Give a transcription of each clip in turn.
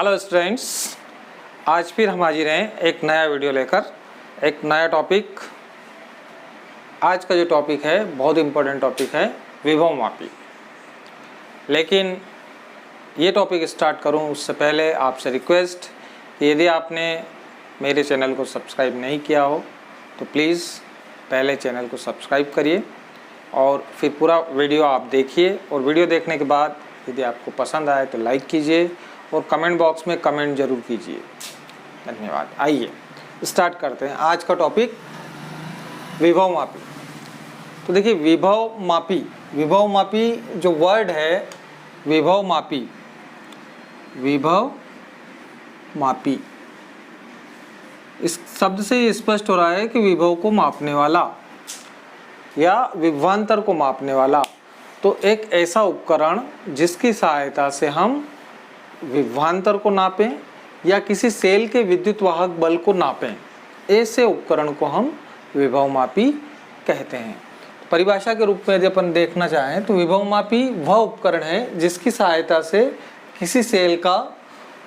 Hello students, आज फिर हम हाजिर हैं एक नया वीडियो लेकर, एक नया टॉपिक। आज का जो टॉपिक है बहुत इम्पोर्टेंट टॉपिक है, विभव मापी। लेकिन ये टॉपिक स्टार्ट करूं उससे पहले आपसे रिक्वेस्ट, यदि आपने मेरे चैनल को सब्सक्राइब नहीं किया हो तो प्लीज़ पहले चैनल को सब्सक्राइब करिए और फिर पूरा वीडियो आप देखिए। और वीडियो देखने के बाद यदि आपको पसंद आए तो लाइक कीजिए और कमेंट बॉक्स में कमेंट जरूर कीजिए। धन्यवाद। आइए स्टार्ट करते हैं आज का टॉपिक, विभव मापी। तो देखिए, विभव मापी जो वर्ड है, विभव मापी, इस शब्द से ये स्पष्ट हो रहा है कि विभव को मापने वाला या विभवांतर को मापने वाला। तो एक ऐसा उपकरण जिसकी सहायता से हम विभवांतर को नापें या किसी सेल के विद्युत वाहक बल को नापें, ऐसे उपकरण को हम विभव मापी कहते हैं। परिभाषा के रूप में यदि अपन देखना चाहें तो विभव मापी वह उपकरण है जिसकी सहायता से किसी सेल का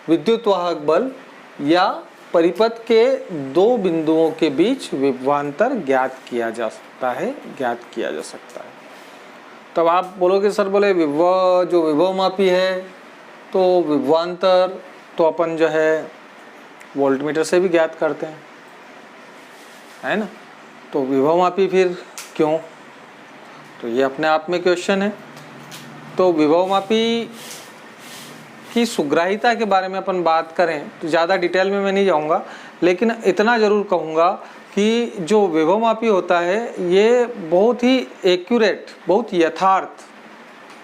विद्युत वाहक बल या परिपथ के दो बिंदुओं के बीच विभवांतर ज्ञात किया जा सकता है। तब आप बोलोगे सर विभव मापी है तो विभवांतर तो अपन जो है वोल्टमीटर से भी ज्ञात करते हैं, है ना। तो विभव मापी फिर क्यों? तो ये अपने आप में क्वेश्चन है। तो विभव मापी की सुग्राहिता के बारे में अपन बात करें तो ज़्यादा डिटेल में मैं नहीं जाऊंगा, लेकिन इतना ज़रूर कहूँगा कि जो विभव मापी होता है ये बहुत ही एक्यूरेट, बहुत यथार्थ,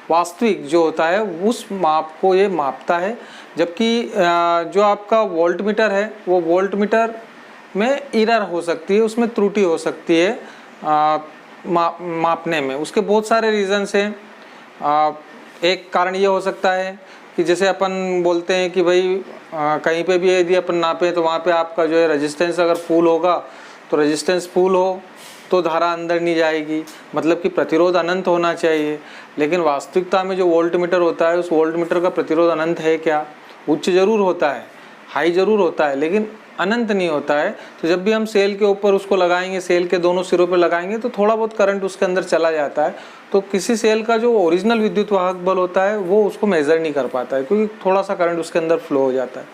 वास्तविक जो होता है उस माप को ये मापता है। जबकि जो आपका वोल्टमीटर है वो वोल्टमीटर में एरर हो सकती है, उसमें त्रुटि हो सकती है मापने में। उसके बहुत सारे रीजंस हैं। एक कारण ये हो सकता है कि जैसे अपन बोलते हैं कि भाई कहीं पे भी यदि अपन नापें तो वहाँ पे आपका जो है रेजिस्टेंस अगर फुल होगा तो रेजिस्टेंस फुल हो तो धारा अंदर नहीं जाएगी, मतलब कि प्रतिरोध अनंत होना चाहिए। लेकिन वास्तविकता में जो वोल्टमीटर होता है उस वोल्टमीटर का प्रतिरोध अनंत है क्या? उच्च जरूर होता है, हाई जरूर होता है, लेकिन अनंत नहीं होता है। तो जब भी हम सेल के ऊपर उसको लगाएंगे, सेल के दोनों सिरों पर लगाएंगे तो थोड़ा बहुत करंट उसके अंदर चला जाता है। तो किसी सेल का जो ओरिजिनल विद्युत वाहक बल होता है वो उसको मेजर नहीं कर पाता है, क्योंकि थोड़ा सा करंट उसके अंदर फ्लो हो जाता है।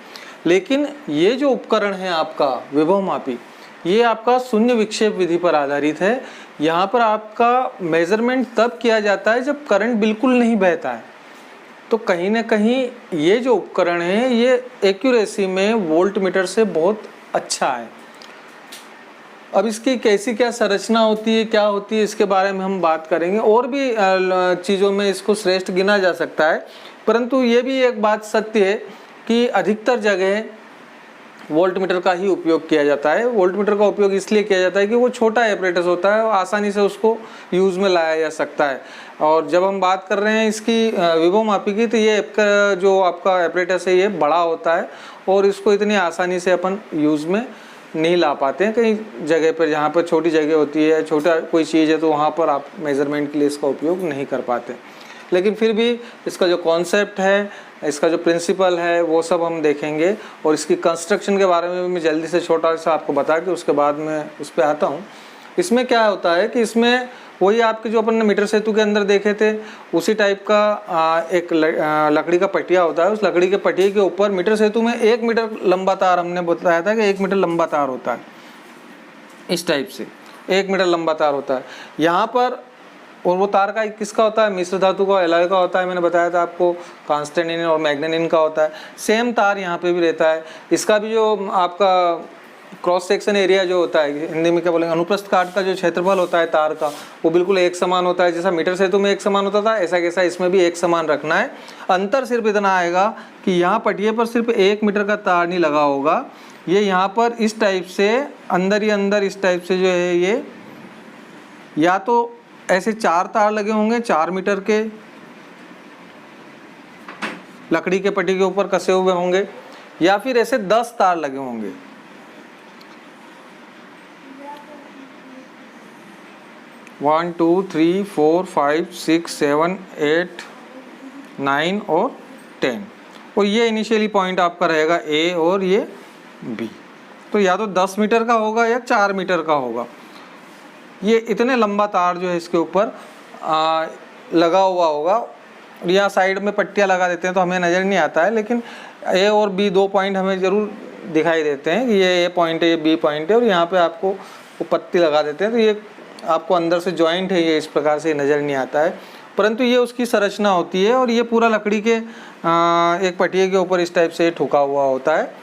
लेकिन ये जो उपकरण है आपका विभव मापी, ये आपका शून्य विक्षेप विधि पर आधारित है। यहाँ पर आपका मेजरमेंट तब किया जाता है जब करंट बिल्कुल नहीं बहता है। तो कहीं ना कहीं ये जो उपकरण है ये एक्यूरेसी में वोल्टमीटर से बहुत अच्छा है। अब इसकी कैसी क्या संरचना होती है, क्या होती है, इसके बारे में हम बात करेंगे। और भी चीज़ों में इसको श्रेष्ठ गिना जा सकता है, परंतु ये भी एक बात सत्य है कि अधिकतर जगह वोल्टमीटर का ही उपयोग किया जाता है। वोल्टमीटर का उपयोग इसलिए किया जाता है कि वो छोटा एपरेटस होता है और आसानी से उसको यूज़ में लाया जा सकता है। और जब हम बात कर रहे हैं इसकी विभव मापी की, तो ये जो आपका एपरेटस है ये बड़ा होता है और इसको इतनी आसानी से अपन यूज़ में नहीं ला पाते हैं। कई जगह पर जहाँ पर छोटी जगह होती है, छोटा कोई चीज़ है, तो वहाँ पर आप मेज़रमेंट के लिए इसका उपयोग नहीं कर पाते। लेकिन फिर भी इसका जो कॉन्सेप्ट है, इसका जो प्रिंसिपल है, वो सब हम देखेंगे। और इसकी कंस्ट्रक्शन के बारे में मैं जल्दी से छोटा सा आपको बता के उसके बाद में उस पर आता हूँ। इसमें क्या होता है कि इसमें वही आपके जो अपन ने मीटर सेतु के अंदर देखे थे उसी टाइप का एक लकड़ी का पटिया होता है। उस लकड़ी के पटिए के ऊपर मीटर सेतु में 1 मीटर लंबा तार, हमने बताया था कि 1 मीटर लंबा तार होता है। इस टाइप से 1 मीटर लंबा तार होता है यहाँ पर। और वो तार का किसका होता है? मिश्र धातु का, एलॉय का होता है। मैंने बताया था आपको कांस्टेनिन और मैग्नेनिन का होता है। सेम तार यहाँ पे भी रहता है। इसका भी जो आपका क्रॉस सेक्शन एरिया जो होता है, हिंदी में क्या बोलेंगे, अनुप्रस्थ काट का जो क्षेत्रफल होता है तार का, वो बिल्कुल एक समान होता है। जैसा मीटर सेतु में एक समान होता था, ऐसा कैसा इसमें भी एक समान रखना है। अंतर सिर्फ इतना आएगा कि यहाँ पटिए पर सिर्फ 1 मीटर का तार नहीं लगा होगा, ये यहाँ पर इस टाइप से अंदर ही अंदर इस टाइप से जो है ये या तो ऐसे 4 तार लगे होंगे 4 मीटर के, लकड़ी के पट्टी के ऊपर कसे हुए होंगे, या फिर ऐसे 10 तार लगे होंगे। वन टू थ्री फोर 5 6 7 8 9 और 10 और ये इनिशियली पॉइंट आपका रहेगा ए और ये बी। तो या तो 10 मीटर का होगा या 4 मीटर का होगा। ये इतने लंबा तार जो है इसके ऊपर लगा हुआ होगा। यहाँ साइड में पट्टियाँ लगा देते हैं तो हमें नज़र नहीं आता है, लेकिन ए और बी 2 पॉइंट हमें ज़रूर दिखाई देते हैं कि ये ए पॉइंट है, ये बी पॉइंट है, और यहाँ पे आपको वो पट्टी लगा देते हैं तो ये आपको अंदर से जॉइंट है, ये इस प्रकार से नज़र नहीं आता है, परंतु ये उसकी संरचना होती है। और ये पूरा लकड़ी के एक पटिए के ऊपर इस टाइप से ठुका हुआ होता है।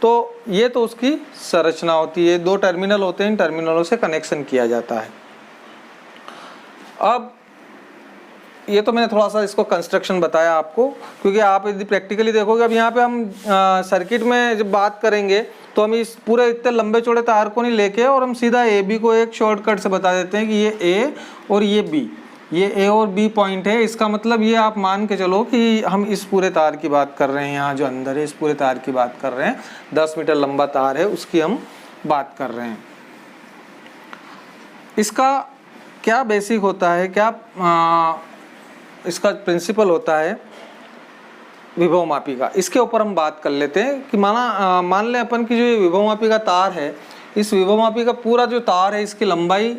तो ये तो उसकी संरचना होती है। 2 टर्मिनल होते हैं, इन टर्मिनलों से कनेक्शन किया जाता है। अब ये तो मैंने थोड़ा सा इसको कंस्ट्रक्शन बताया आपको, क्योंकि आप यदि प्रैक्टिकली देखोगे, अब यहाँ पे हम सर्किट में जब बात करेंगे तो हम इस पूरे इतने लंबे चौड़े तार को नहीं लेके और हम सीधा ए बी को एक शॉर्टकट से बता देते हैं कि ये ए और ये बी, ये ए और बी पॉइंट है। इसका मतलब ये आप मान के चलो कि हम इस पूरे तार की बात कर रहे हैं, यहाँ जो अंदर है इस पूरे तार की बात कर रहे हैं, 10 मीटर लंबा तार है उसकी हम बात कर रहे हैं। इसका क्या बेसिक होता है, क्या इसका प्रिंसिपल होता है विभव मापी का, इसके ऊपर हम बात कर लेते हैं कि मान लें अपन की जो ये विभव मापी का तार है, इस विभव मापी का पूरा जो तार है इसकी लंबाई,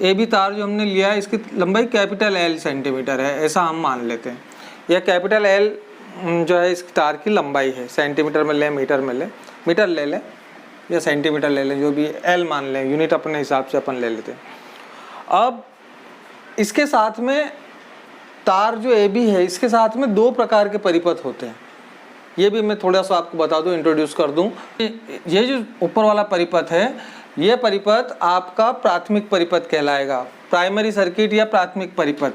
ए बी तार जो हमने लिया है इसकी लंबाई कैपिटल L सेंटीमीटर है, ऐसा हम मान लेते हैं। यह कैपिटल L जो है इस तार की लंबाई है, सेंटीमीटर में ले, मीटर में ले, मीटर ले लें या सेंटीमीटर ले लें, जो भी L मान लें, यूनिट अपने हिसाब से अपन ले लेते हैं। अब इसके साथ में तार जो ए बी है इसके साथ में 2 प्रकार के परिपथ होते हैं। ये भी मैं थोड़ा सा आपको बता दूं, इंट्रोड्यूस कर दूं। ये जो ऊपर वाला परिपथ है, ये परिपथ आपका प्राथमिक परिपथ कहलाएगा, प्राइमरी सर्किट या प्राथमिक परिपथ,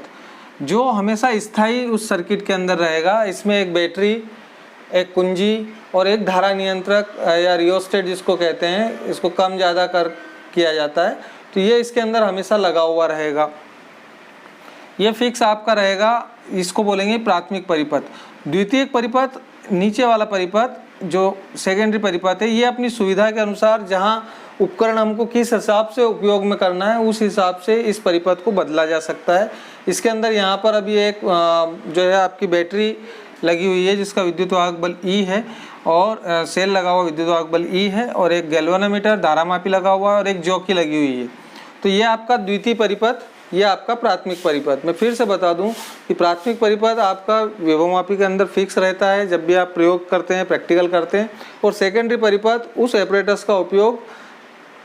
जो हमेशा स्थायी उस सर्किट के अंदर रहेगा। इसमें एक बैटरी, एक कुंजी और एक धारा नियंत्रक या रियोस्टेट जिसको कहते हैं, इसको कम ज़्यादा किया जाता है, तो ये इसके अंदर हमेशा लगा हुआ रहेगा। ये फिक्स आपका रहेगा, इसको बोलेंगे प्राथमिक परिपथ। द्वितीयक परिपथ, नीचे वाला परिपथ जो सेकेंडरी परिपथ है, ये अपनी सुविधा के अनुसार जहाँ उपकरण हमको किस हिसाब से उपयोग में करना है उस हिसाब से इस परिपथ को बदला जा सकता है। इसके अंदर यहाँ पर अभी एक जो है आपकी बैटरी लगी हुई है जिसका विद्युत वाहक बल E है, और सेल लगा हुआ विद्युत वाहक बल E है, और एक गैल्वेनोमीटर धारामापी लगा हुआ है, और एक जॉकी लगी हुई है। तो ये आपका द्वितीय परिपथ, ये आपका प्राथमिक परिपथ। मैं फिर से बता दूं कि प्राथमिक परिपथ आपका विभवमापी के अंदर फिक्स रहता है जब भी आप प्रयोग करते हैं, प्रैक्टिकल करते हैं, और सेकेंडरी परिपथ उस एपरेटस का उपयोग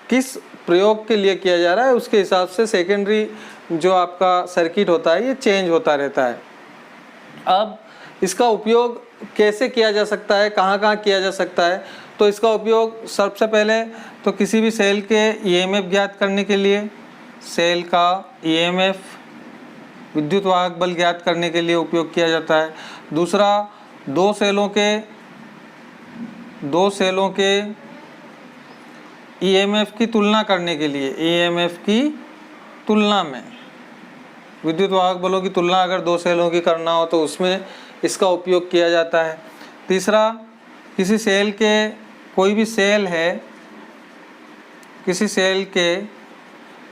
किस प्रयोग के लिए किया जा रहा है उसके हिसाब से सेकेंडरी जो आपका सर्किट होता है ये चेंज होता रहता है। अब इसका उपयोग कैसे किया जा सकता है, कहाँ कहाँ किया जा सकता है, तो इसका उपयोग सबसे पहले तो किसी भी सेल के ईएमएफ ज्ञात करने के लिए, सेल का ईएमएफ विद्युत वाहक बल ज्ञात करने के लिए उपयोग किया जाता है। दूसरा, दो सेलों के ईएमएफ की तुलना करने के लिए, ईएमएफ की तुलना में विद्युत वाहक बलों की तुलना अगर 2 सेलों की करना हो तो उसमें इसका उपयोग किया जाता है। तीसरा, किसी सेल के, कोई भी सेल है, किसी सेल के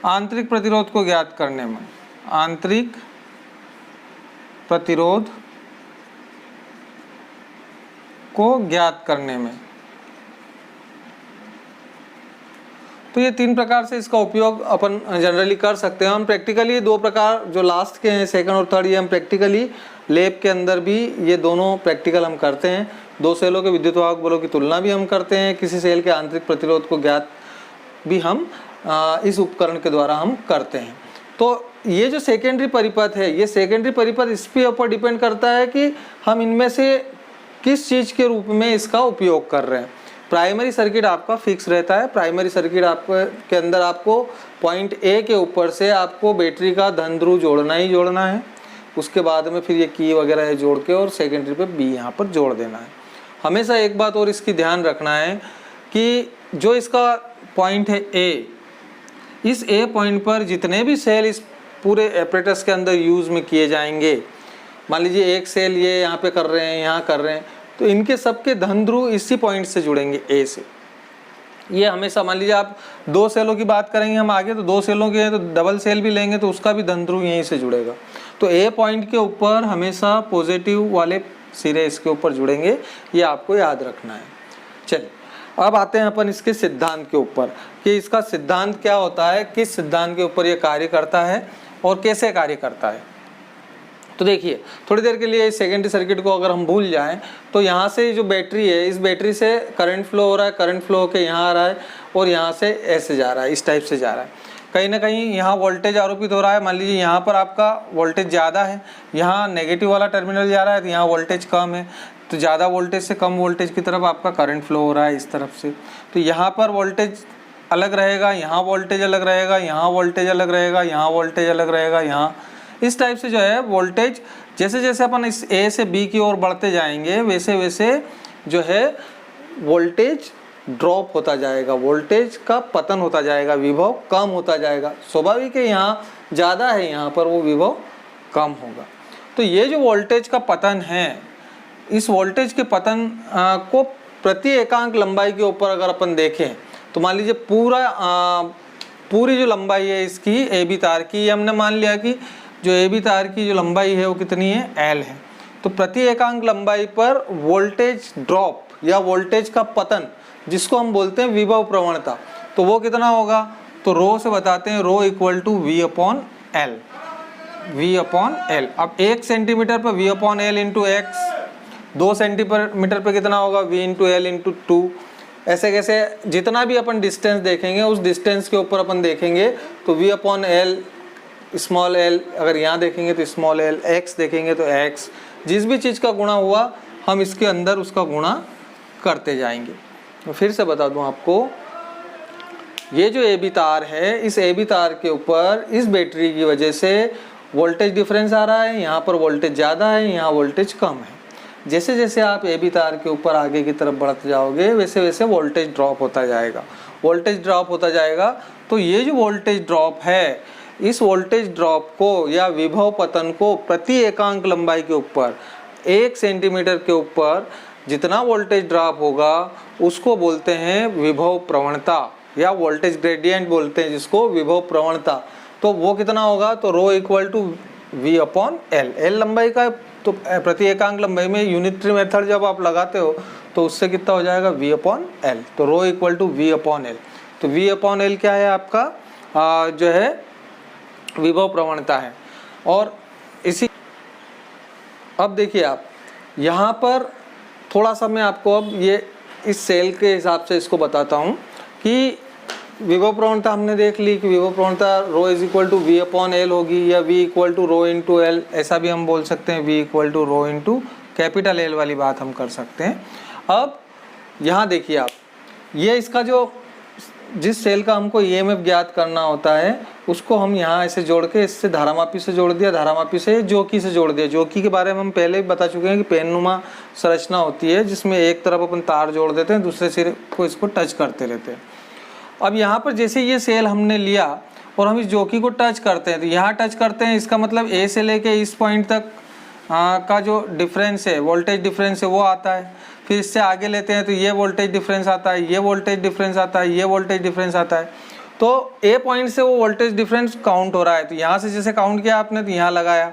आंतरिक प्रतिरोध को ज्ञात करने में, आंतरिक प्रतिरोध को ज्ञात करने में। तो ये 3 प्रकार से इसका उपयोग अपन जनरली कर सकते हैं। हम प्रैक्टिकली 2 प्रकार जो लास्ट के हैं, सेकंड और थर्ड, ये हम प्रैक्टिकली लैब के अंदर भी ये दोनों प्रैक्टिकल हम करते हैं। 2 सेलों के विद्युत वाहक बलों की तुलना भी हम करते हैं, किसी सेल के आंतरिक प्रतिरोध को ज्ञात भी हम इस उपकरण के द्वारा हम करते हैं। तो ये जो सेकेंडरी परिपथ है, ये सेकेंडरी परिपथ इस पे ऊपर डिपेंड करता है कि हम इनमें से किस चीज़ के रूप में इसका उपयोग कर रहे हैं। प्राइमरी सर्किट आपका फिक्स रहता है। प्राइमरी सर्किट आपको के अंदर आपको पॉइंट ए के ऊपर से आपको बैटरी का धन ध्रुव जोड़ना ही जोड़ना है, उसके बाद में फिर ये की वगैरह है जोड़ के, और सेकेंडरी पे बी यहाँ पर जोड़ देना है। हमेशा एक बात और इसकी ध्यान रखना है कि जो इसका पॉइंट है ए, इस ए पॉइंट पर जितने भी सेल इस पूरे एपरेटस के अंदर यूज़ में किए जाएंगे, मान लीजिए एक सेल ये यहाँ पे कर रहे हैं, यहाँ कर रहे हैं, तो इनके सबके धन ध्रुव इसी पॉइंट से जुड़ेंगे, ए से। ये हमेशा, मान लीजिए आप 2 सेलों की बात करेंगे हम आगे, तो 2 सेलों के हैं तो डबल सेल भी लेंगे तो उसका भी धन ध्रुव यहीं से जुड़ेगा। तो ए पॉइंट के ऊपर हमेशा पॉजिटिव वाले सिरे इसके ऊपर जुड़ेंगे, ये आपको याद रखना है। चलिए अब आते हैं अपन इसके सिद्धांत के ऊपर कि इसका सिद्धांत क्या होता है, किस सिद्धांत के ऊपर ये कार्य करता है और कैसे कार्य करता है। तो देखिए थोड़ी देर के लिए सेकेंडरी सर्किट को अगर हम भूल जाएं तो यहाँ से जो बैटरी है, इस बैटरी से करंट फ्लो हो रहा है, करंट फ्लो होकर यहाँ आ रहा है और यहाँ से ऐसे जा रहा है, इस टाइप से जा रहा है। कहीं ना कहीं यहाँ वोल्टेज आरोपित हो रहा है। मान लीजिए यहाँ पर आपका वोल्टेज ज़्यादा है, यहाँ नेगेटिव वाला टर्मिनल जा रहा है, तो यहाँ वोल्टेज कम है, तो ज़्यादा वोल्टेज से कम वोल्टेज की तरफ आपका करंट फ्लो हो रहा है इस तरफ से। तो यहाँ पर वोल्टेज अलग रहेगा, यहाँ वोल्टेज अलग रहेगा, यहाँ वोल्टेज अलग रहेगा, यहाँ वोल्टेज अलग रहेगा, यहाँ इस टाइप से जो है वोल्टेज जैसे जैसे अपन इस ए से बी की ओर बढ़ते जाएंगे वैसे वैसे जो है वोल्टेज ड्रॉप होता जाएगा, वोल्टेज का पतन होता जाएगा, विभव कम होता जाएगा। स्वाभाविक है यहाँ ज़्यादा है, यहाँ पर वो विभव कम होगा। तो ये जो वोल्टेज का पतन है, इस वोल्टेज के पतन को प्रति एकांक लंबाई के ऊपर अगर अपन देखें तो मान लीजिए पूरी जो लंबाई है इसकी ए बी तार की, ये हमने मान लिया कि जो ए बी तार की जो लंबाई है वो कितनी है, एल है। तो प्रति एकांक लंबाई पर वोल्टेज ड्रॉप या वोल्टेज का पतन जिसको हम बोलते हैं विभव प्रवणता, तो वो कितना होगा, तो रो से बताते हैं, rho equal to V upon L, V upon L. अब 1 सेंटीमीटर पर V upon L into x, 2 centimetre पर कितना होगा, वी इंटू एल इंटू 2। ऐसे कैसे जितना भी अपन डिस्टेंस देखेंगे उस डिस्टेंस के ऊपर अपन देखेंगे तो we upon L small L, अगर यहाँ देखेंगे तो स्मॉल एल, एक्स देखेंगे तो एक्स, जिस भी चीज़ का गुणा हुआ हम इसके अंदर उसका गुणा करते जाएंगे। तो फिर से बता दूं आपको, ये जो ए बी तार है, इस ए बी तार के ऊपर इस बैटरी की वजह से वोल्टेज डिफरेंस आ रहा है, यहाँ पर वोल्टेज ज़्यादा है, यहाँ वोल्टेज कम है। जैसे जैसे आप ए बी तार के ऊपर आगे की तरफ बढ़ते जाओगे वैसे वैसे वोल्टेज ड्रॉप होता जाएगा, वोल्टेज ड्रॉप होता जाएगा। तो ये जो वोल्टेज ड्रॉप है, इस वोल्टेज ड्रॉप को या विभव पतन को प्रति एकांक लंबाई के ऊपर 1 सेंटीमीटर के ऊपर जितना वोल्टेज ड्रॉप होगा उसको बोलते हैं विभव प्रवणता या वोल्टेज ग्रेडियंट बोलते हैं जिसको, विभव प्रवणता। तो वो कितना होगा, तो rho equal to V upon L, L लंबाई का, तो प्रति एकांक लंबाई में यूनिटरी मेथड जब आप लगाते हो तो उससे कितना हो जाएगा, वी अपॉन एल। तो rho equal to V upon L. तो वी अपॉन एल क्या है आपका जो है विभव प्रवणता है। और इसी अब देखिए आप यहाँ पर थोड़ा सा मैं आपको अब ये इस सेल के हिसाब से इसको बताता हूँ कि विभव प्रवणता हमने देख ली कि विभव प्रवणता rho is equal to V upon L होगी या V equal to rho into L, ऐसा भी हम बोल सकते हैं, V equal to rho into capital L वाली बात हम कर सकते हैं। अब यहाँ देखिए आप, ये इसका जो जिस सेल का हमको ईएमएफ ज्ञात करना होता है उसको हम यहाँ ऐसे जोड़ के, इससे धारामापी से जोड़ दिया, धारामापी से जोकी से जोड़ दिया। जोकी के बारे में हम पहले भी बता चुके हैं कि पेननुमा संरचना होती है जिसमें एक तरफ अपन तार जोड़ देते हैं, दूसरे सिरे को इसको टच करते रहते हैं। अब यहाँ पर जैसे ये सेल हमने लिया और हम इस जोकी को टच करते हैं, तो यहाँ टच करते हैं, इसका मतलब ए से लेके इस पॉइंट तक का जो डिफरेंस है, वोल्टेज डिफरेंस है, वो आता है। फिर इससे आगे लेते हैं तो ये वोल्टेज डिफरेंस आता है, ये वोल्टेज डिफरेंस आता है, ये वोल्टेज डिफरेंस आता है। तो ए पॉइंट से वो वोल्टेज डिफरेंस काउंट हो रहा है, तो यहाँ से जैसे काउंट किया आपने तो यहाँ लगाया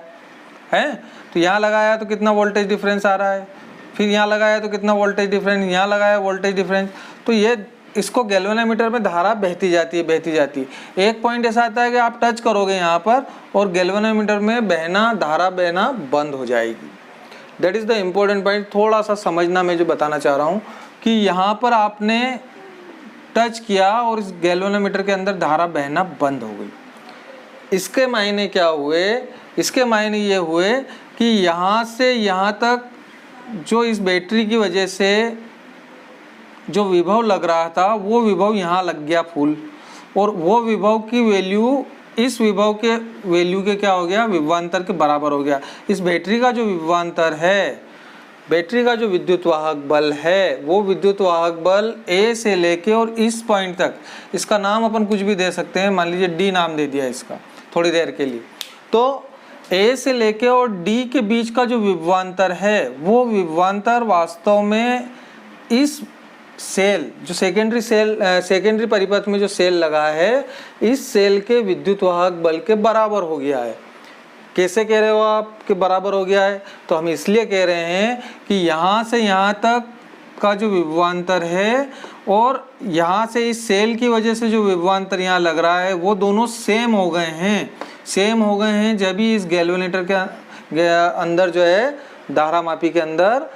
है, तो यहाँ लगाया तो कितना वोल्टेज डिफरेंस आ रहा है, फिर यहाँ लगाया तो कितना वोल्टेज डिफरेंस, यहाँ लगाया वोल्टेज डिफरेंस। तो ये इसको गैल्वेनोमीटर में धारा बहती जाती है। एक पॉइंट ऐसा आता है कि आप टच करोगे यहाँ पर और गैल्वेनोमीटर में धारा बहना बंद हो जाएगी। That is the important point. थोड़ा सा समझना मैं जो बताना चाह रहा हूँ कि यहाँ पर आपने टच किया और इस गैल्वेनोमीटर के अंदर धारा बहना बंद हो गई। इसके मायने क्या हुए, इसके मायने ये हुए कि यहाँ से यहाँ तक जो इस बैटरी की वजह से जो विभव लग रहा था वो विभव यहाँ लग गया फुल, और वो विभव की वैल्यू इस विभव के वैल्यू के क्या हो गया, विभवांतर के बराबर हो गया। इस बैटरी का जो विभवांतर है, बैटरी का जो विद्युत वाहक बल है, वो विद्युत वाहक बल ए से लेके और इस पॉइंट तक, इसका नाम अपन कुछ भी दे सकते हैं, मान लीजिए डी नाम दे दिया इसका थोड़ी देर के लिए। तो ए से लेके और डी के बीच का जो विभवांतर है, वो विभवांतर वास्तव में इस सेल जो सेकेंडरी परिपथ में जो सेल लगा है, इस सेल के विद्युत वाहक बल के बराबर हो गया है। कैसे कह रहे हो आप कि बराबर हो गया है? तो हम इसलिए कह रहे हैं कि यहाँ से यहाँ तक का जो विभवांतर है और यहाँ से इस सेल की वजह से जो विभवांतर यहाँ लग रहा है वो दोनों सेम हो गए हैं, सेम हो गए हैं जब ही इस गैल्वेनेटर के अंदर जो है धारामापी के अंदर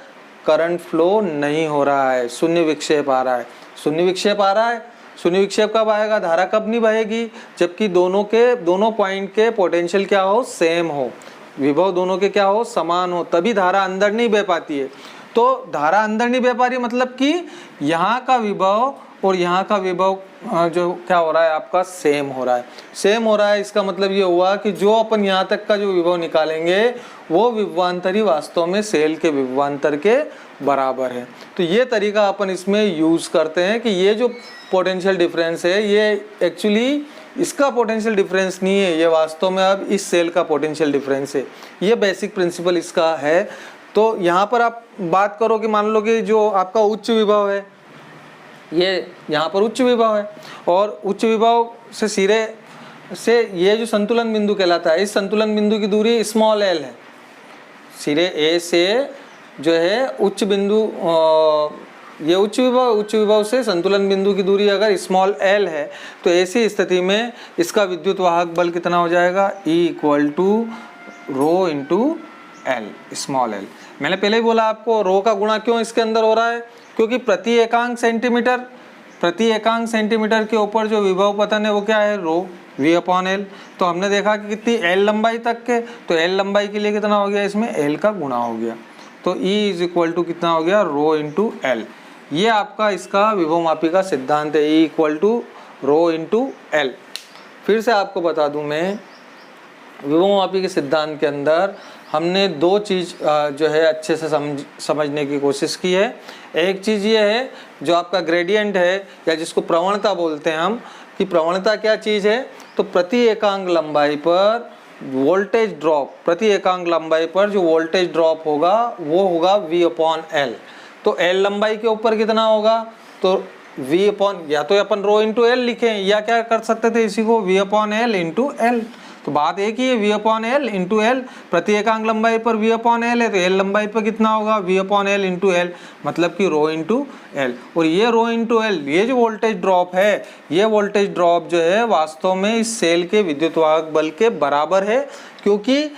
करंट फ्लो नहीं हो रहा है, शून्य विक्षेप आ रहा है। शून्य विक्षेप आ रहा है, शून्य विक्षेप कब आएगा? धारा कब नहीं बहेगी? जबकि दोनों पॉइंट के पोटेंशियल क्या हो? सेम हो, विभव दोनों के क्या हो? समान हो, तभी धारा अंदर नहीं बह पाती है। तो धारा अंदर नहीं बह पा रही मतलब कि यहाँ का विभव और यहाँ का विभव जो क्या हो रहा है आपका? सेम हो रहा है, सेम हो रहा है। इसका मतलब ये हुआ कि जो अपन यहाँ तक का जो विभव निकालेंगे वो विभवांतर ही वास्तव में सेल के विभवांतर के बराबर है। तो ये तरीका अपन इसमें यूज करते हैं कि ये जो पोटेंशियल डिफरेंस है ये एक्चुअली इसका पोटेंशियल डिफरेंस नहीं है, ये वास्तव में अब इस सेल का पोटेंशियल डिफरेंस है। ये बेसिक प्रिंसिपल इसका है। तो यहाँ पर आप बात करो कि मान लो कि जो आपका उच्च विभव है, ये यहाँ पर उच्च विभव है और उच्च विभव से सिरे से ये जो संतुलन बिंदु कहलाता है, इस संतुलन बिंदु की दूरी स्मॉल एल है। सिरे ए से जो है उच्च बिंदु, ये उच्च विभव से संतुलन बिंदु की दूरी अगर स्मॉल एल है तो ऐसी स्थिति में इसका विद्युत वाहक बल कितना हो जाएगा? E = रो इंटू एल, स्मॉल एल। मैंने पहले ही बोला आपको रो का गुणा क्यों इसके अंदर हो रहा है, क्योंकि प्रति एकांक सेंटीमीटर के ऊपर जो विभव पतन है वो क्या है? रो V/L। तो हमने देखा कि कितनी L लंबाई तक के, तो L लंबाई के लिए कितना हो गया? इसमें L का गुणा हो गया, तो E = कितना हो गया? रो इंटू एल। ये आपका इसका विभवमापी का सिद्धांत है, E = रो इंटू एल। फिर से आपको बता दूं मैं, विभवमापी के सिद्धांत के अंदर हमने दो चीज़ जो है अच्छे से समझने की कोशिश की है। एक चीज़ ये है जो आपका ग्रेडियंट है या जिसको प्रवणता बोलते हैं हम, कि प्रवणता क्या चीज़ है? तो प्रति एकांक लंबाई पर वोल्टेज ड्रॉप, प्रति एकांक लंबाई पर जो वोल्टेज ड्रॉप होगा वो होगा V/L। तो L लंबाई के ऊपर कितना होगा? तो या तो अपन रो इंटू एल लिखें या क्या कर सकते थे इसी को V/L इंटू एल। तो बात एक ही है, V/L इंटू एल। प्रति एकांक लंबाई पर V/L है तो L लंबाई पर कितना होगा? V/L इंटू एल, मतलब कि रो इंटू एल। और ये रो इंटू एल, ये जो वोल्टेज ड्रॉप है, ये वोल्टेज ड्रॉप जो है वास्तव में इस सेल के विद्युत वाहक बल के बराबर है, क्योंकि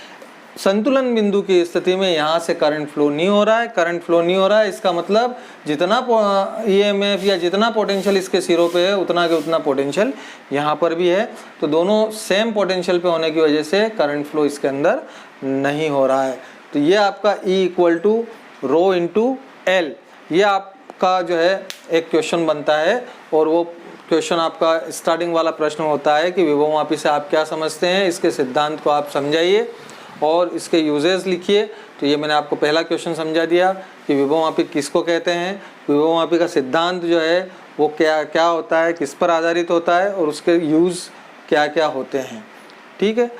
संतुलन बिंदु की स्थिति में यहाँ से करंट फ्लो नहीं हो रहा है। करंट फ्लो नहीं हो रहा है इसका मतलब जितना EMF या जितना पोटेंशियल इसके सिरों पे है उतना के उतना पोटेंशियल यहाँ पर भी है। तो दोनों सेम पोटेंशियल पे होने की वजह से करंट फ्लो इसके अंदर नहीं हो रहा है। तो ये आपका E = रो इंटू एल, ये आपका जो है एक क्वेश्चन बनता है। और वो क्वेश्चन आपका स्टार्टिंग वाला प्रश्न होता है कि विभवमापी से आप क्या समझते हैं, इसके सिद्धांत को आप समझाइए और इसके यूजेस लिखिए। तो ये मैंने आपको पहला क्वेश्चन समझा दिया कि विभवमापी किसको कहते हैं, विभवमापी का सिद्धांत जो है वो क्या क्या होता है, किस पर आधारित होता है और उसके यूज क्या क्या होते हैं। ठीक है,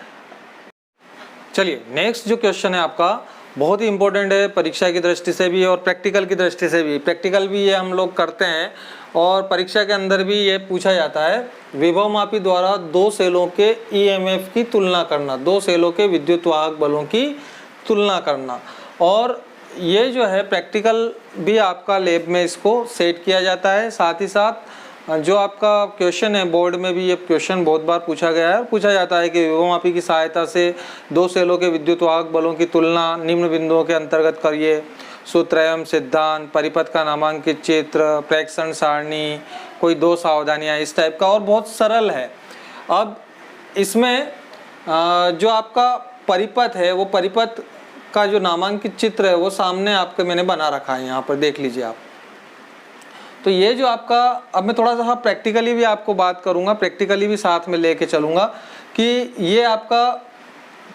चलिए नेक्स्ट जो क्वेश्चन है आपका बहुत ही इंपॉर्टेंट है, परीक्षा की दृष्टि से भी और प्रैक्टिकल की दृष्टि से भी। प्रैक्टिकल भी ये हम लोग करते हैं और परीक्षा के अंदर भी ये पूछा जाता है। विभवमापी द्वारा दो सेलों के EMF की तुलना करना, दो सेलों के विद्युत वाहक बलों की तुलना करना। और ये जो है प्रैक्टिकल भी आपका लैब में इसको सेट किया जाता है। साथ ही साथ जो आपका क्वेश्चन है बोर्ड में भी ये क्वेश्चन बहुत बार पूछा गया है, पूछा जाता है कि विभवमापी की सहायता से दो सेलों के विद्युत वाहक बलों की तुलना निम्न बिंदुओं के अंतर्गत करिए। सूत्र एवं सिद्धांत, परिपथ का नामांकित चित्र, प्रेक्षण सारणी, कोई दो सावधानियां, इस टाइप का और बहुत सरल है। अब इसमें जो आपका परिपथ है वो परिपथ का जो नामांकित चित्र है वो सामने आपके मैंने बना रखा है, यहाँ पर देख लीजिए आप। तो ये जो आपका, अब मैं थोड़ा सा प्रैक्टिकली भी आपको बात करूँगा, प्रैक्टिकली भी साथ में लेके चलूँगा कि ये आपका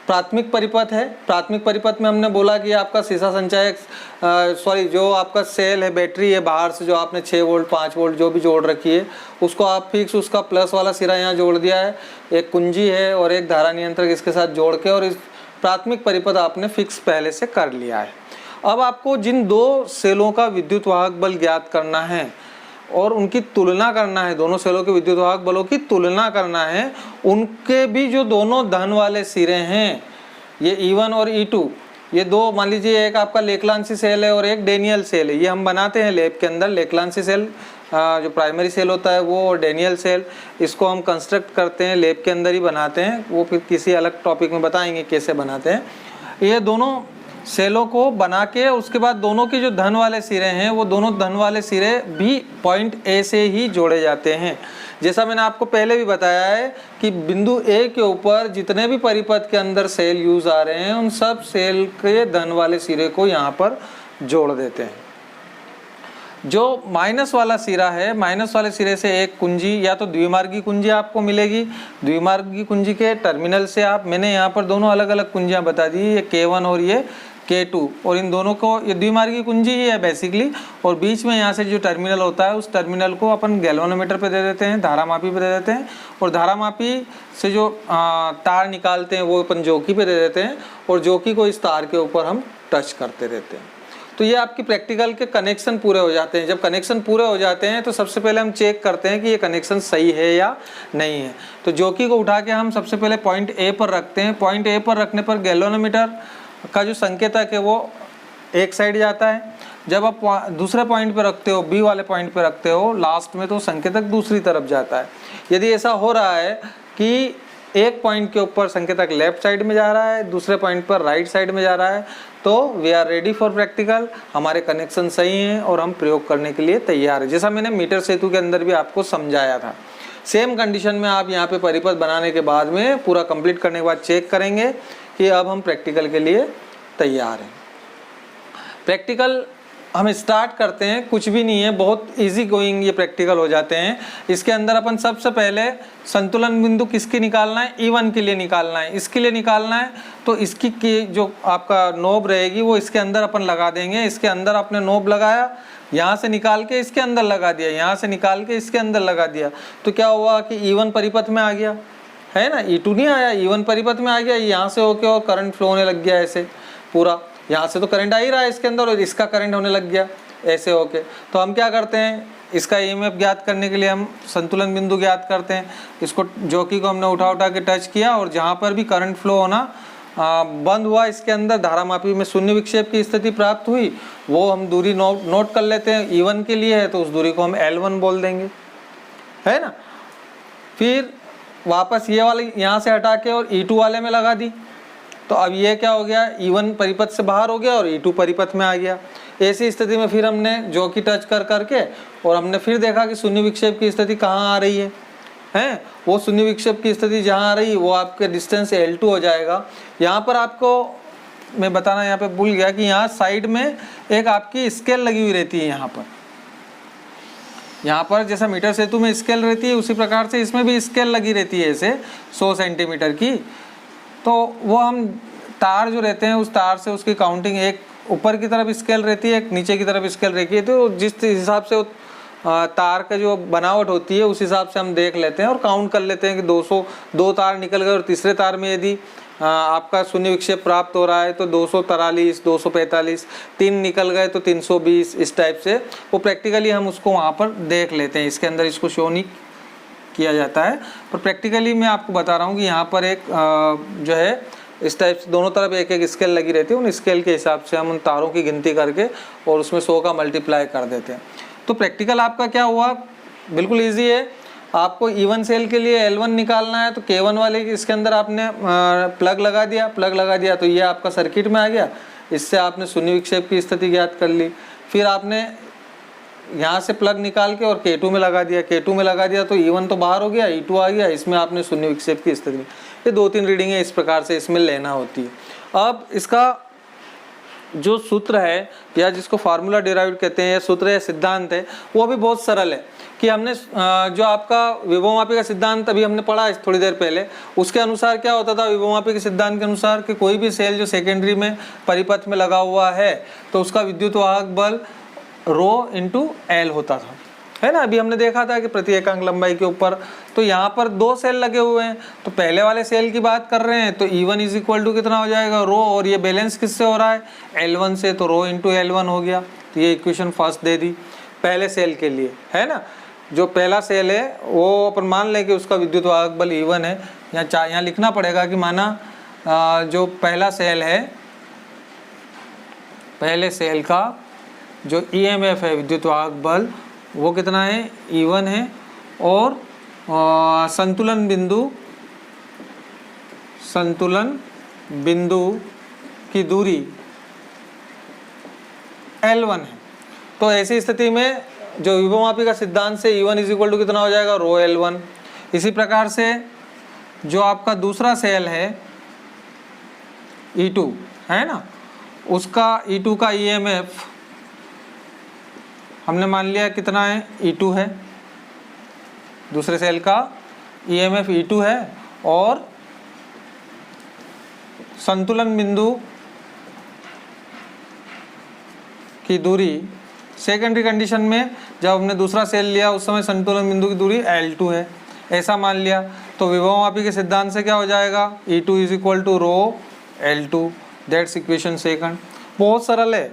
प्राथमिक परिपथ है। प्राथमिक परिपथ में हमने बोला कि आपका सीसा संचायक जो आपका सेल है, बैटरी है बाहर से जो आपने 6 वोल्ट 5 वोल्ट जो भी जोड़ रखी है उसको आप फिक्स, उसका प्लस वाला सिरा यहाँ जोड़ दिया है, एक कुंजी है और एक धारा नियंत्रक इसके साथ जोड़ के, और इस प्राथमिक परिपथ आपने फिक्स पहले से कर लिया है। अब आपको जिन दो सेलों का विद्युत वाहक बल ज्ञात करना है और उनकी तुलना करना है, दोनों सेलों के विद्युत वाहक बलों की तुलना करना है, उनके भी जो दोनों धन वाले सिरे हैं ये E1 और E2 ये दो, मान लीजिए एक आपका लेकलांसी सेल है और एक डेनियल सेल है, ये हम बनाते हैं लैब के अंदर। लेकलांसी सेल जो प्राइमरी सेल होता है वो, और डेनियल सेल इसको हम कंस्ट्रक्ट करते हैं लैब के अंदर ही बनाते हैं, वो फिर किसी अलग टॉपिक में बताएंगे कैसे बनाते हैं। ये दोनों सेलों को बना के उसके बाद दोनों के जो धन वाले सिरे हैं वो दोनों धन वाले सिरे भी पॉइंट ए से ही जोड़े जाते हैं। जैसा मैंने आपको पहले भी बताया है कि बिंदु ए के ऊपर जितने भी परिपथ के अंदर सेल यूज आ रहे हैं उन सब सेल के धन वाले सिरे को यहाँ पर जोड़ देते हैं। जो माइनस वाला सिरा है, माइनस वाले सिरे से एक कुंजी या तो द्विमार्गी कुंजी आपको मिलेगी। द्विमार्गी कुंजी के टर्मिनल से आप, मैंने यहाँ पर दोनों अलग अलग कुंजियाँ बता दी, ये K1 और ये K2, और इन दोनों को, ये द्विमार्गी कुंजी ही है बेसिकली। और बीच में यहाँ से जो टर्मिनल होता है उस टर्मिनल को अपन गैल्वेनोमीटर पे दे देते हैं, धारामापी पे दे देते हैं, और धारामापी से जो तार निकालते हैं वो अपन जोकी पे दे देते हैं, और जोकी को इस तार के ऊपर हम टच करते रहते हैं। तो ये आपकी प्रैक्टिकल के कनेक्शन पूरे हो जाते हैं। जब कनेक्शन पूरे हो जाते हैं तो सबसे पहले हम चेक करते हैं कि ये कनेक्शन सही है या नहीं है। तो जोकी को उठा के हम सबसे पहले पॉइंट ए पर रखते हैं। पॉइंट ए पर रखने पर गैल्वेनोमीटर का जो संकेतक है वो एक साइड जाता है। जब आप दूसरे पॉइंट पर रखते हो, बी वाले पॉइंट पर रखते हो लास्ट में, तो संकेतक दूसरी तरफ जाता है। यदि ऐसा हो रहा है कि एक पॉइंट के ऊपर संकेतक लेफ्ट साइड में जा रहा है, दूसरे पॉइंट पर राइट साइड में जा रहा है, तो we are ready for practical, हमारे कनेक्शन सही हैं और हम प्रयोग करने के लिए तैयार है। जैसा मैंने मीटर सेतु के अंदर भी आपको समझाया था, सेम कंडीशन में आप यहाँ पे परिपथ बनाने के बाद में पूरा कंप्लीट करने के बाद चेक करेंगे कि अब हम प्रैक्टिकल के लिए तैयार हैं। प्रैक्टिकल हम स्टार्ट करते हैं, कुछ भी नहीं है, बहुत इजी गोइंग ये प्रैक्टिकल हो जाते हैं। इसके अंदर अपन सबसे पहले संतुलन बिंदु किसकी निकालना है, E1 के लिए निकालना है। इसके लिए निकालना है तो इसकी की जो आपका नोब रहेगी वो इसके अंदर अपन लगा देंगे। इसके अंदर आपने नोब लगाया, यहाँ से निकाल के इसके अंदर लगा दिया, यहाँ से निकाल के इसके अंदर लगा दिया, तो क्या हुआ कि E1 परिपथ में आ गया, है ना। E2 नहीं आया, E1 परिपथ में आ गया। यहाँ से होके और करंट फ्लो होने लग गया ऐसे पूरा, यहाँ से तो करंट आ ही रहा है इसके अंदर और इसका करंट होने लग गया ऐसे होके। तो हम क्या करते हैं, इसका ईएमएफ ज्ञात करने के लिए हम संतुलन बिंदु ज्ञात करते हैं। इसको जोकी को हमने उठा उठा के टच किया और जहाँ पर भी करंट फ्लो होना बंद हुआ, इसके अंदर धारामापी में शून्य विक्षेप की स्थिति प्राप्त हुई, वो हम दूरी नोट कर लेते हैं। E1 के लिए है तो उस दूरी को हम L1 बोल देंगे, है ना। फिर वापस ये वाले यहाँ से हटा के और E2 वाले में लगा दी, तो अब ये क्या हो गया, E1 परिपथ से बाहर हो गया और E2 परिपथ में आ गया। ऐसी स्थिति में फिर हमने जोकी टच कर करके और हमने फिर देखा कि शून्य विक्षेप की स्थिति कहाँ आ रही है, वो शून्य विक्षेप की स्थिति जहाँ आ रही है वो आपके डिस्टेंस L2 हो जाएगा। यहाँ पर आपको मैं बताना यहाँ पे भूल गया कि यहाँ साइड में एक आपकी स्केल लगी हुई रहती है। यहाँ पर जैसा मीटर सेतु में स्केल रहती है उसी प्रकार से इसमें भी स्केल लगी रहती है ऐसे 100 सेंटीमीटर की। तो वो हम तार जो रहते हैं उस तार से उसकी काउंटिंग, एक ऊपर की तरफ स्केल रहती है, एक नीचे की तरफ स्केल रहती है। तो जिस हिसाब से तार का जो बनावट होती है उस हिसाब से हम देख लेते हैं और काउंट कर लेते हैं कि 202 तार निकल गए और तीसरे तार में यदि आपका शून्य विक्षेप प्राप्त हो रहा है तो 243, 245, 3 निकल गए तो 320, इस टाइप से वो प्रैक्टिकली हम उसको वहाँ पर देख लेते हैं। इसके अंदर इसको शो नहीं किया जाता है, पर प्रैक्टिकली मैं आपको बता रहा हूँ कि यहाँ पर एक जो है इस टाइप से दोनों तरफ एक एक स्केल लगी रहती है। उन स्केल के हिसाब से हम उन तारों की गिनती करके और उसमें 100 का मल्टीप्लाई कर देते हैं। तो प्रैक्टिकल आपका क्या हुआ, बिल्कुल ईजी है। आपको E1 सेल के लिए L1 निकालना है तो K1 वाले इसके अंदर आपने प्लग लगा दिया तो ये आपका सर्किट में आ गया। इससे आपने शून्य विक्षेप की स्थिति ज्ञात कर ली। फिर आपने यहाँ से प्लग निकाल के और K2 में लगा दिया तो E1 तो बाहर हो गया, E2 आ गया, इसमें आपने शून्य विक्षेप की स्थिति। ये 2-3 रीडिंग है इस प्रकार से इसमें लेना होती है। अब इसका जो सूत्र है या जिसको फार्मूला डिराइव कहते हैं या सूत्र या सिद्धांत है वो भी बहुत सरल है कि हमने जो आपका विभवमापी का सिद्धांत अभी हमने पढ़ा है थोड़ी देर पहले, उसके अनुसार क्या होता था विभवमापी के सिद्धांत के अनुसार कि कोई भी सेल जो सेकेंडरी में परिपथ में लगा हुआ है तो उसका विद्युत वाहक बल ρ/L होता था, है ना। अभी हमने देखा था कि प्रति एकांक लंबाई के ऊपर, तो यहाँ पर 2 सेल लगे हुए हैं तो पहले वाले सेल की बात कर रहे हैं तो E1 = कितना हो जाएगा ρ, और ये बैलेंस किससे हो रहा है L1 से, तो ρ/L1 हो गया। तो ये इक्वेशन फर्स्ट दे दी पहले सेल के लिए, है ना। जो पहला सेल है वो अपन मान लें कि उसका विद्युत वाहक बल E1 है। यहाँ लिखना पड़ेगा कि माना जो पहला सेल है, पहले सेल का जो ईएमएफ है विद्युत वाहक बल वो कितना है, E1 है, और संतुलन बिंदु की दूरी L1 है। तो ऐसी स्थिति में जो विभवमापी का सिद्धांत से E1 इज इक्वल टू कितना हो जाएगा, रो L1। इसी प्रकार से जो आपका दूसरा सेल है E2 है ना, उसका E2 का EMF हमने मान लिया कितना है, E2 है, दूसरे सेल का EMF E2 है, और संतुलन बिंदु की दूरी सेकेंडरी कंडीशन में जब हमने दूसरा सेल लिया उस समय संतुलन बिंदु की दूरी L2 है, ऐसा मान लिया। तो विभवमापी के सिद्धांत से क्या हो जाएगा, E2 is equal to rho L2, that's equation second. बहुत सरल है,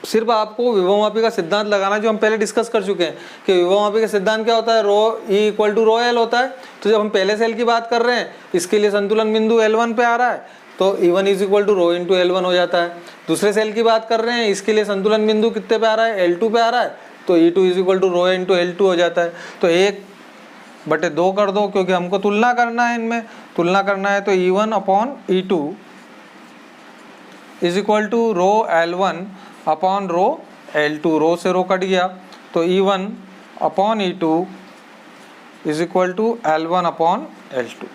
सिर्फ आपको विभवमापी का सिद्धांत लगाना, जो हम पहले डिस्कस कर चुके हैं कि विभवमापी का सिद्धांत क्या होता है, rho E equal to rho L होता है। तो जब हम पहले सेल की बात कर रहे हैं, इसके लिए संतुलन बिंदु L1 पे आ रहा है, तो E1 is equal to rho into L1 हो जाता है। दूसरे सेल की बात कर रहे हैं, इसके लिए संतुलन बिंदु कितने पे आ रहा है, L2 पे आ रहा है, तो E2 is equal to rho into L2 हो जाता है। तो 1/2 कर दो, क्योंकि हमको तुलना करना है, इनमें तुलना करना है। तो E1 upon E2 is equal to rho L1 upon rho L2, rho से रो कट गया, तो E1 upon E2 is equal to L1 upon L2।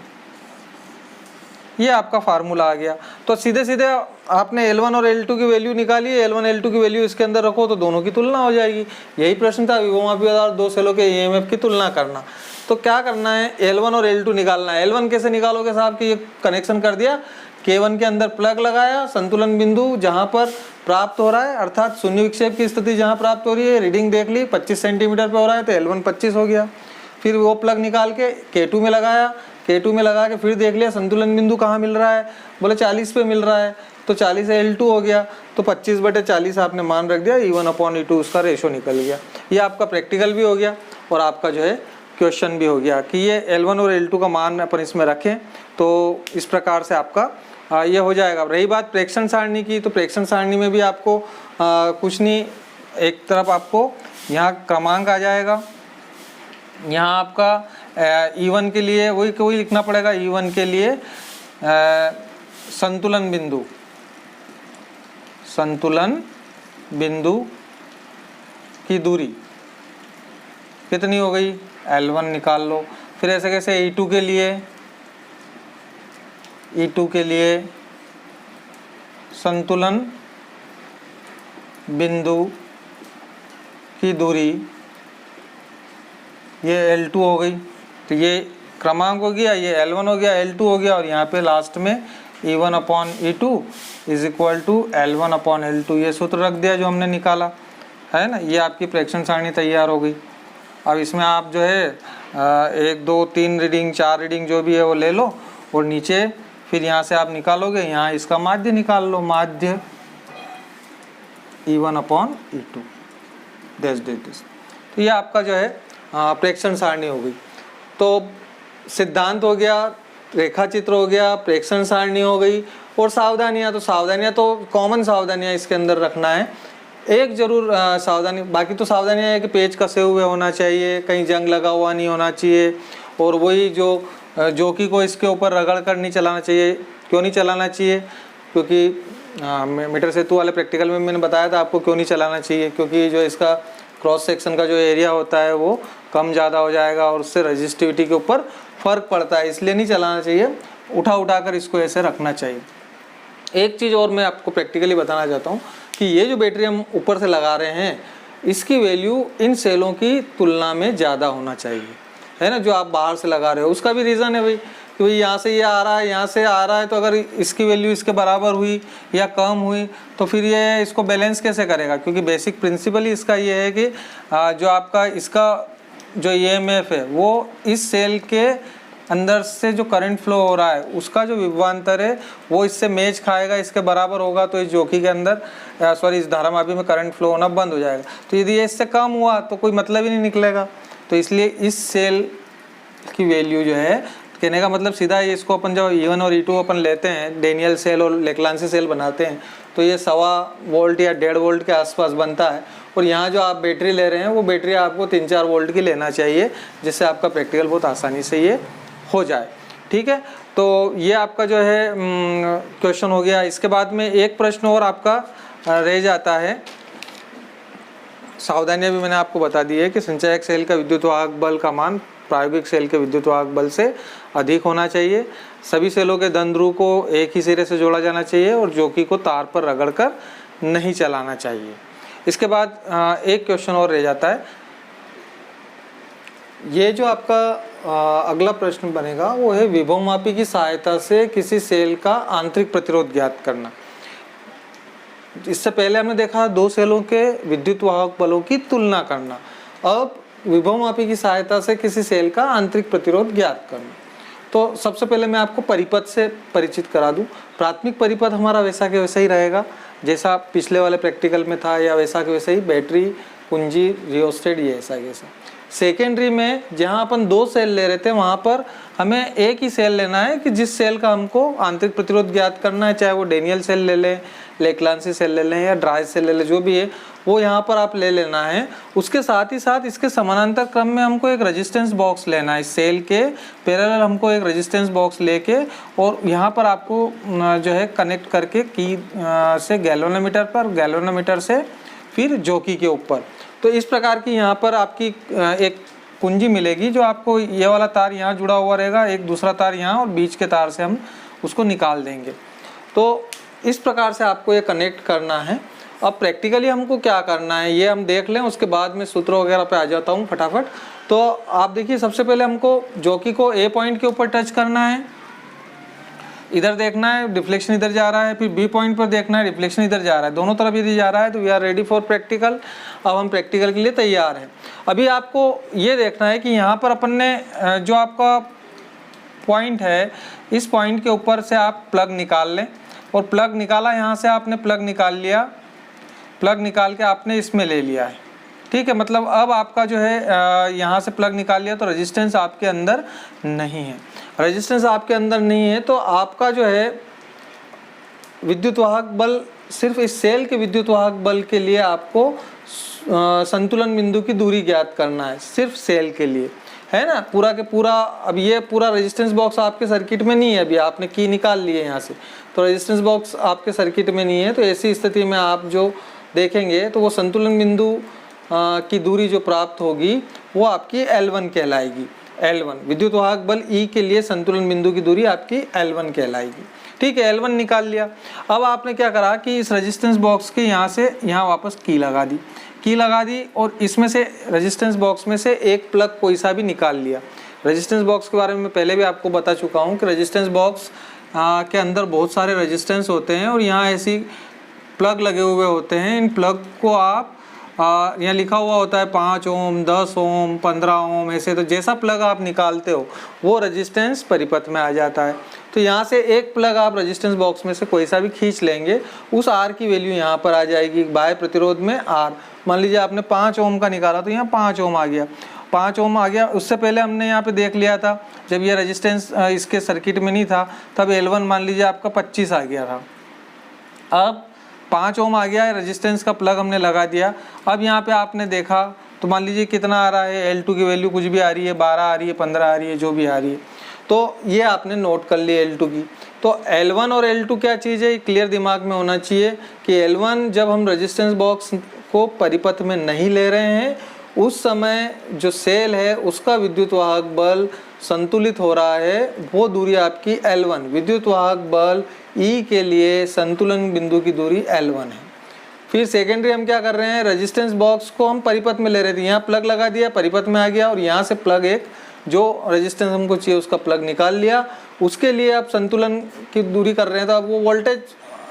ये आपका फार्मूला आ गया। तो सीधे सीधे आपने L1 और L2 की वैल्यू निकाली, L1 L2 की वैल्यू इसके अंदर रखो तो दोनों की तुलना हो जाएगी। यही प्रश्न था, विभवमापी और दो सेलों के EMF की तुलना करना। तो क्या करना है, L1 और L2 निकालना है। L1 कैसे निकालोगे साहब, कि ये कनेक्शन कर दिया, K1 के अंदर प्लग लगाया, संतुलन बिंदु जहाँ पर प्राप्त हो रहा है, अर्थात शून्य विक्षेप की स्थिति जहाँ प्राप्त हो रही है, रीडिंग देख ली 25 सेंटीमीटर पे हो रहा है, तो L1 25 हो गया। फिर वो प्लग निकाल के K2 में लगाया, K2 में लगा के फिर देख लिया संतुलन बिंदु कहाँ मिल रहा है, बोले 40 पे मिल रहा है, तो 40 से L2 हो गया, तो 25/40 आपने मान रख दिया, E1 अपॉन E2 उसका रेशो निकल गया। ये आपका प्रैक्टिकल भी हो गया और आपका जो है क्वेश्चन भी हो गया कि ये L1 और L2 का मान अपन इसमें रखें। तो इस प्रकार से आपका ये हो जाएगा। रही बात प्रेक्षण सारणी की, तो प्रेक्षण सारणी में भी आपको कुछ नहीं, एक तरफ आपको यहाँ क्रमांक आ जाएगा, यहाँ आपका E1 के लिए वही लिखना पड़ेगा। E1 के लिए संतुलन बिंदु की दूरी कितनी हो गई, L1 निकाल लो। फिर ऐसे कैसे E2 के लिए संतुलन बिंदु की दूरी ये L2 हो गई, तो ये क्रमांक हो गया, ये L1 हो गया, L2 हो गया, और यहाँ पे लास्ट में E1 upon E2 is equal to L1 upon L2, ये सूत्र रख दिया जो हमने निकाला है ना। ये आपकी प्रेक्षण सारणी तैयार हो गई। अब इसमें आप जो है 1 2 3 रीडिंग 4 रीडिंग जो भी है वो ले लो, और नीचे फिर यहाँ से आप निकालोगे, यहाँ इसका माध्य निकाल लो, माध्य E1 अपॉन E2 दिस। तो ये आपका जो है प्रेक्षण सारणी हो गई। तो सिद्धांत हो गया, रेखा चित्र हो गया, प्रेक्षण सारणी हो गई, और सावधानियां तो कॉमन सावधानियां इसके अंदर रखना है। एक जरूर सावधानी, बाकी तो सावधानियां है कि पेज कसे हुए होना चाहिए, कहीं जंग लगा हुआ नहीं होना चाहिए, और वही जोकी को इसके ऊपर रगड़ कर नहीं चलाना चाहिए। क्यों नहीं चलाना चाहिए, क्योंकि मीटर सेतु वाले प्रैक्टिकल में मैंने बताया था आपको क्यों नहीं चलाना चाहिए, क्योंकि जो इसका क्रॉस सेक्शन का जो एरिया होता है वो कम ज़्यादा हो जाएगा और उससे रजिस्टिविटी के ऊपर फ़र्क पड़ता है, इसलिए नहीं चलाना चाहिए। उठा कर इसको ऐसे रखना चाहिए। एक चीज़ और मैं आपको प्रैक्टिकली बताना चाहता हूँ कि ये जो बैटरी हम ऊपर से लगा रहे हैं, इसकी वैल्यू इन सेलों की तुलना में ज़्यादा होना चाहिए, है ना। जो आप बाहर से लगा रहे हो उसका भी रीज़न है भाई, कि भाई यहाँ से ये आ रहा है, यहाँ से आ रहा है, तो अगर इसकी वैल्यू इसके बराबर हुई या कम हुई तो फिर ये इसको बैलेंस कैसे करेगा। क्योंकि बेसिक प्रिंसिपल ही इसका ये है कि जो आपका इसका जो EMF है वो इस सेल के अंदर से जो करंट फ्लो हो रहा है उसका जो विभवांतर है वो इससे मैच खाएगा, इसके बराबर होगा, तो इस जोकी के अंदर इस धारामापी में करंट फ्लो होना बंद हो जाएगा। तो यदि ये इससे कम हुआ तो कोई मतलब ही नहीं निकलेगा। तो इसलिए इस सेल की वैल्यू जो है कहने का मतलब सीधा है, इसको अपन जब E1 और E2 अपन लेते हैं, डेनियल सेल और लेक्लांसी सेल बनाते हैं, तो ये 1.25 वोल्ट या 1.5 वोल्ट के आसपास बनता है। और यहाँ जो आप बैटरी ले रहे हैं वो बैटरी आपको 3-4 वोल्ट की लेना चाहिए, जिससे आपका प्रैक्टिकल बहुत आसानी से ये हो जाए। ठीक है, तो ये आपका जो है क्वेश्चन हो गया। इसके बाद में एक प्रश्न और आपका रह जाता है, सावधानियां भी मैंने आपको बता दी है कि संचायक सेल का विद्युत वाहक बल का मान प्रायोगिक सेल के विद्युत वाहक बल से अधिक होना चाहिए। सभी सेलों के धन ध्रुव को एक ही सिरे से जोड़ा जाना चाहिए और जोकी को तार पर रगड़कर नहीं चलाना चाहिए। इसके बाद एक क्वेश्चन और रह जाता है। ये जो आपका अगला प्रश्न बनेगा वो है विभवमापी की सहायता से किसी सेल का आंतरिक प्रतिरोध ज्ञात करना। इससे पहले हमने देखा 2 सेलों के विद्युत वाहक बलों की तुलना करना। अब विभवमापी की सहायता से किसी सेल का आंतरिक प्रतिरोध ज्ञात करना। तो सबसे पहले मैं आपको परिपथ से परिचित करा दूं। प्राथमिक परिपथ हमारा वैसा के वैसा ही रहेगा जैसा पिछले वाले प्रैक्टिकल में था, या वैसा के वैसा ही बैटरी, कुंजी, रियोस्टेट, ये ऐसा कैसा। सेकेंडरी में जहां अपन 2 सेल ले रहे थे वहां पर हमें एक ही सेल लेना है कि जिस सेल का हमको आंतरिक प्रतिरोध ज्ञात करना है, चाहे वो डेनियल सेल ले लें, लेक्लांसी सेल ले लें या ड्राई सेल ले लें, जो भी है वो यहाँ पर आप ले लेना है। उसके साथ ही साथ इसके समानांतर क्रम में हमको एक रेजिस्टेंस बॉक्स लेना है। इस सेल के पैरेलल हमको एक रेजिस्टेंस बॉक्स लेके और यहाँ पर आपको जो है कनेक्ट करके की से गैल्वेनोमीटर पर, गैल्वेनोमीटर से फिर जोकी के ऊपर। तो इस प्रकार की यहाँ पर आपकी एक कुंजी मिलेगी जो आपको ये वाला तार यहाँ जुड़ा हुआ रहेगा, एक दूसरा तार यहाँ, और बीच के तार से हम उसको निकाल देंगे। तो इस प्रकार से आपको ये कनेक्ट करना है। अब प्रैक्टिकली हमको क्या करना है ये हम देख लें, उसके बाद में सूत्र वगैरह पे आ जाता हूँ फटाफट। तो आप देखिए, सबसे पहले हमको जोकी को ए पॉइंट के ऊपर टच करना है, इधर देखना है डिफ्लेक्शन इधर जा रहा है, फिर बी पॉइंट पर देखना है डिफ्लेक्शन इधर जा रहा है, दोनों तरफ यदि जा रहा है तो we are ready for practical. अब हम प्रैक्टिकल के लिए तैयार हैं। अभी आपको ये देखना है कि यहाँ पर अपन ने जो आपका पॉइंट है, इस पॉइंट के ऊपर से आप प्लग निकाल लें, और प्लग निकाला, यहाँ से आपने प्लग निकाल लिया, प्लग निकाल के आपने इसमें ले लिया है। ठीक है, मतलब अब आपका जो है यहाँ से प्लग निकाल लिया तो रेजिस्टेंस आपके अंदर नहीं है। रेजिस्टेंस आपके अंदर नहीं है तो आपका जो है विद्युत वाहक बल, सिर्फ इस सेल के विद्युत वाहक बल के लिए आपको संतुलन बिंदु की दूरी ज्ञात करना है, सिर्फ सेल के लिए, है ना। पूरा के पूरा, अब ये पूरा रेजिस्टेंस बॉक्स आपके सर्किट में नहीं है, अभी आपने की निकाल ली है यहाँ से, तो रेजिस्टेंस बॉक्स आपके सर्किट में नहीं है। तो ऐसी स्थिति में आप जो देखेंगे तो वो संतुलन बिंदु की दूरी जो प्राप्त होगी वो आपकी L1 कहलाएगी। L1 विद्युत वाहक बल E के लिए संतुलन बिंदु की दूरी आपकी L1 कहलाएगी। ठीक है, L1 निकाल लिया। अब आपने क्या करा कि इस रेजिस्टेंस बॉक्स के यहाँ से यहाँ वापस की लगा दी, और इसमें से रेजिस्टेंस बॉक्स में से एक प्लग कोई सा भी निकाल लिया। रेजिस्टेंस बॉक्स के बारे में मैं पहले भी आपको बता चुका हूँ कि रेजिस्टेंस बॉक्स के अंदर बहुत सारे रेजिस्टेंस होते हैं और यहाँ ऐसी प्लग लगे हुए होते हैं। इन प्लग को आप यहाँ लिखा हुआ होता है 5 ओम, 10 ओम, 15 ओम, ऐसे। तो जैसा प्लग आप निकालते हो वो रेजिस्टेंस परिपथ में आ जाता है। तो यहाँ से एक प्लग आप रेजिस्टेंस बॉक्स में से कोई सा भी खींच लेंगे, उस आर की वैल्यू यहाँ पर आ जाएगी। बाह्य प्रतिरोध में आर, मान लीजिए आपने 5 ओम का निकाला तो यहाँ 5 ओम आ गया, 5 ओम आ गया। उससे पहले हमने यहाँ पे देख लिया था जब ये रेजिस्टेंस इसके सर्किट में नहीं था तब L1 मान लीजिए आपका 25 आ गया था। अब 5 ओम आ गया है, रेजिस्टेंस का प्लग हमने लगा दिया। अब यहाँ पे आपने देखा तो मान लीजिए कितना आ रहा है, L2 की वैल्यू कुछ भी आ रही है, 12 आ रही है, 15 आ रही है, जो भी आ रही है। तो ये आपने नोट कर ली L2 की। तो L1 और L2 क्या चीज़ है, क्लियर दिमाग में होना चाहिए कि L1 जब हम रेजिस्टेंस बॉक्स को परिपथ में नहीं ले रहे हैं उस समय जो सेल है उसका विद्युत वाहक बल संतुलित हो रहा है, वो दूरी आपकी L1। विद्युत वाहक बल E के लिए संतुलन बिंदु की दूरी L1 है। फिर सेकेंडरी हम क्या कर रहे हैं, रेजिस्टेंस बॉक्स को हम परिपथ में ले रहे थे, यहाँ प्लग लगा दिया, परिपथ में आ गया, और यहाँ से प्लग एक जो रेजिस्टेंस हमको चाहिए उसका प्लग निकाल लिया। उसके लिए आप संतुलन की दूरी कर रहे हैं तो अब वो वोल्टेज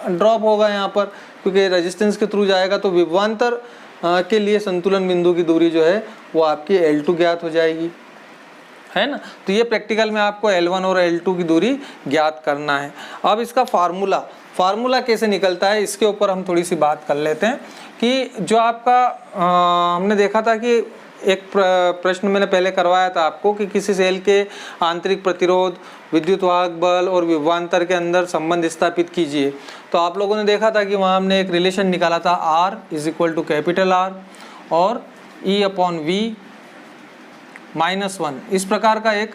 ड्रॉप होगा यहाँ पर, क्योंकि रेजिस्टेंस के थ्रू जाएगा। तो विभवांतर के लिए संतुलन बिंदु की दूरी जो है वो आपकी L2 ज्ञात हो जाएगी, है ना। तो ये प्रैक्टिकल में आपको L1 और L2 की दूरी ज्ञात करना है। अब इसका फार्मूला कैसे निकलता है इसके ऊपर हम थोड़ी सी बात कर लेते हैं कि जो आपका हमने देखा था कि एक प्रश्न मैंने पहले करवाया था आपको कि किसी सेल के आंतरिक प्रतिरोध, विद्युत वाहक बल और विभवांतर के अंदर संबंध स्थापित कीजिए। तो आप लोगों ने देखा था कि वहाँ हमने एक रिलेशन निकाला था R is equal to capital R और E अपॉन V -1, इस प्रकार का एक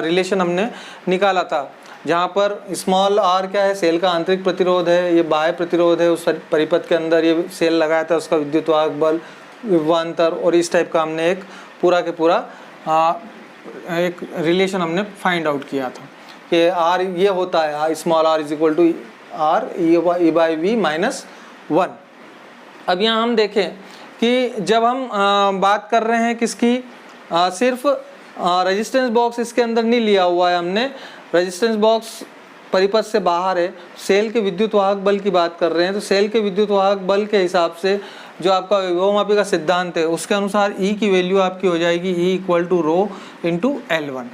रिलेशन हमने निकाला था, जहाँ पर स्मॉल r क्या है, सेल का आंतरिक प्रतिरोध है, ये बाह्य प्रतिरोध है, उस परिपथ के अंदर ये सेल लगाया था, उसका विद्युत वाहक बल, विभवांतर, और इस टाइप का हमने एक पूरा के पूरा एक रिलेशन हमने फाइंड आउट किया था कि r ये होता है, small r is equal to r e by V -1। अब यहाँ हम देखें कि जब हम बात कर रहे हैं किसकी, सिर्फ रेजिस्टेंस बॉक्स इसके अंदर नहीं लिया हुआ है हमने, रेजिस्टेंस बॉक्स परिपथ से बाहर है, सेल के विद्युत वाहक बल की बात कर रहे हैं। तो सेल के विद्युत वाहक बल के हिसाब से जो आपका विभवमापी का सिद्धांत है उसके अनुसार E की वैल्यू आपकी हो जाएगी E equal to rho into L1,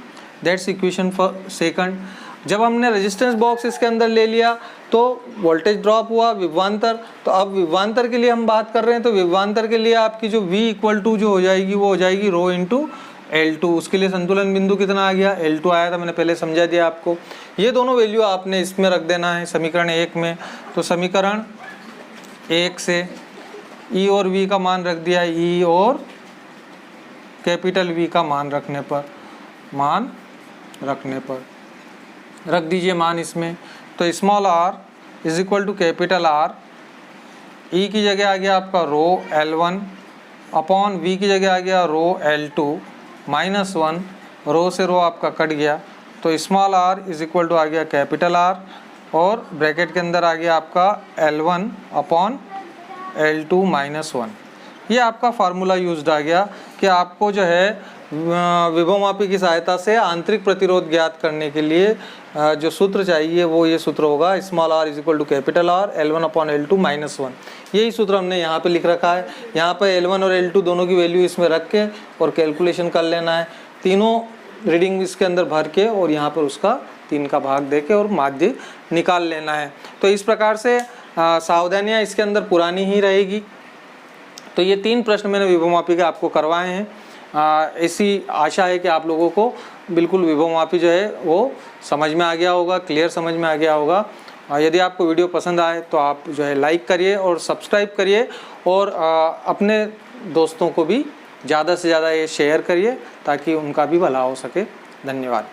that's equation for second. जब हमने रेजिस्टेंस बॉक्स इसके अंदर ले लिया तो वोल्टेज ड्रॉप हुआ, विभवांतर, तो अब विभवांतर के लिए हम बात कर रहे हैं, तो विभवांतर के लिए आपकी जो V इक्वल टू जो हो जाएगी वो हो जाएगी रो इंटू L2। उसके लिए संतुलन बिंदु कितना आ गया, L2 आया था, मैंने पहले समझा दिया आपको। ये दोनों वैल्यू आपने इसमें रख देना है समीकरण 1 में। तो समीकरण 1 से E और V का मान रख दिया, E और कैपिटल V का मान रखने पर रख दीजिए मान इसमें। तो small r is equal to capital R, E की जगह आ गया आपका रो L1 अपॉन V की जगह आ गया रो L2 -1, रो से रो आपका कट गया, तो small r is equal to आ गया कैपिटल R और ब्रैकेट के अंदर आ गया आपका L1 अपॉन L2 -1। ये आपका फार्मूला यूज्ड आ गया कि आपको जो है विभवमापी की सहायता से आंतरिक प्रतिरोध ज्ञात करने के लिए जो सूत्र चाहिए वो ये सूत्र होगा, small r is equal to capital R L1 upon L2 -1। यही सूत्र हमने यहाँ पे लिख रखा है। यहाँ पे L1 और L2 दोनों की वैल्यू इसमें रख के और कैलकुलेशन कर लेना है, तीनों रीडिंग इसके अंदर भर के और यहाँ पर उसका 3 का भाग दे के और माध्य निकाल लेना है। तो इस प्रकार से सावधानियाँ इसके अंदर पुरानी ही रहेगी। तो ये 3 प्रश्न मैंने विभवमापी के आपको करवाए हैं। ऐसी आशा है कि आप लोगों को बिल्कुल विभवमापी जो है वो समझ में आ गया होगा, क्लियर समझ में आ गया होगा। यदि आपको वीडियो पसंद आए तो आप जो है लाइक करिए और सब्सक्राइब करिए और अपने दोस्तों को भी ज़्यादा से ज़्यादा ये शेयर करिए ताकि उनका भी भला हो सके। धन्यवाद।